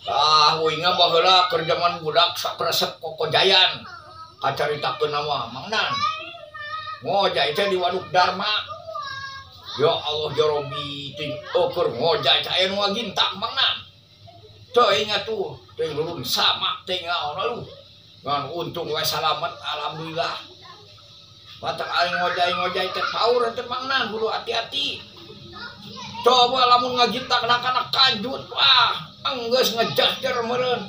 Ingat baheula keur jaman budak sapresep kokojayan. Kacaritakeun nama Mangnan. Ngojay teh di Waduk Dharma. Ya Allah ya Rabbi, ting keur ngojay teh aya nu ngagintak Mangnan. Teu ingat tuh, teh lulun sama teh ngaon lu. Ngan untung we salamet alhamdulillah. Matak aing ngojay teh paur teh Mangnan kudu hati-hati. Coba lamun ngagintak anak-anak kanjut, wah, enggeus ngejahjer meureun.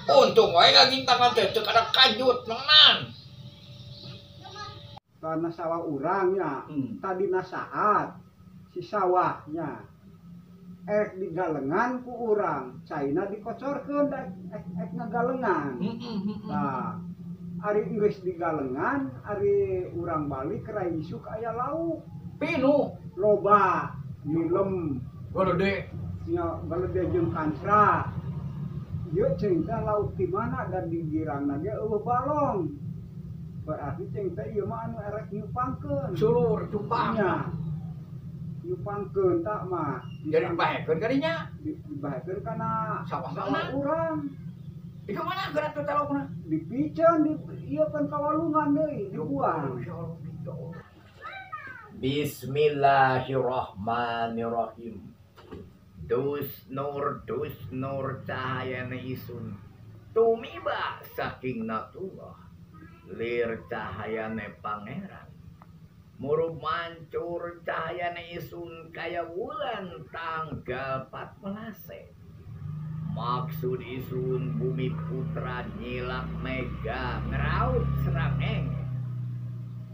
Untung wae ngagintak teh teu kada kanjut Mangnan. Karena sawah urangnya, tadina saat si sawahnya digalengan ku urang, caina dikocorkeun ek ngagalengan. Nah, ari geus digalengan, ari urang balik rai isuk aya lauk. Pinu Loba, milem, gede. nya galede jeung kansra. Ieu cerita lauk di mana dan di girangna ge eueuh balong. Berarti ceng teh ieu mah anu erek nyupangkeun. Sulur cupangnya. Nyupangkeun tak mah. Jadi dibahekeun ka dinya. Dibahekeun kana Sawah urang. Di mana gerak teh talokna? Dipiceun di ieu kan kawalungan deui, dibuang. Bismillahirrahmanirrahim. Dus nur cahayana isun. Tumiba saking natullah. Lir cahayane pangeran. Murub mancur cahayana isun kaya wulan tanggal 14. Maksud isun bumi putra nyilak mega ngeraut serangeng.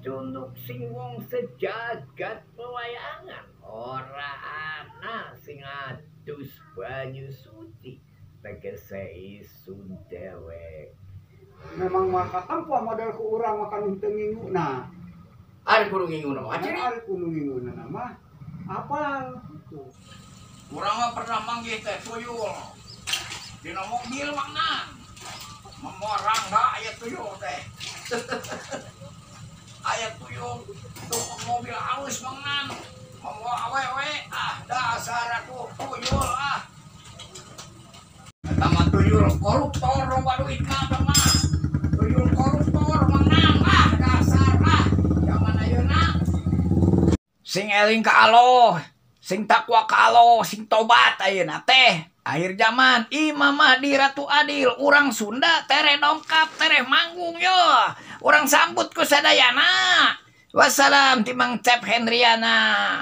Cunduk sing wong sejagat pewayangan. Ora ana sing adus banyu suci. Tegese isun dewek. Memang maka tanpa model ku urang makan teu nginguna. Ari kudu nginguna mah ciri. Ari kudu nginguna mah apal. Urang mah pernah manggih teh tuyul. Dina mobil Mangnan. Memorang da aya tuyul teh. Aya tuyul tuh mobil halus Mangnan. Membawa awewe dasar atuh tuyul Eta mah tuyul koruptor loba duitna teh mah. Tuyul koruptor Mangnan dasar zaman ayeuna. Sing eling ka Allah, sing takwa ka Allah, sing tobat ayeuna teh. Akhir zaman Imam Mahdi Ratu Adil, urang Sunda tere dongkap tere manggung yo. Urang sambut ku sadayana. Wassalam timang Cep Hendriana.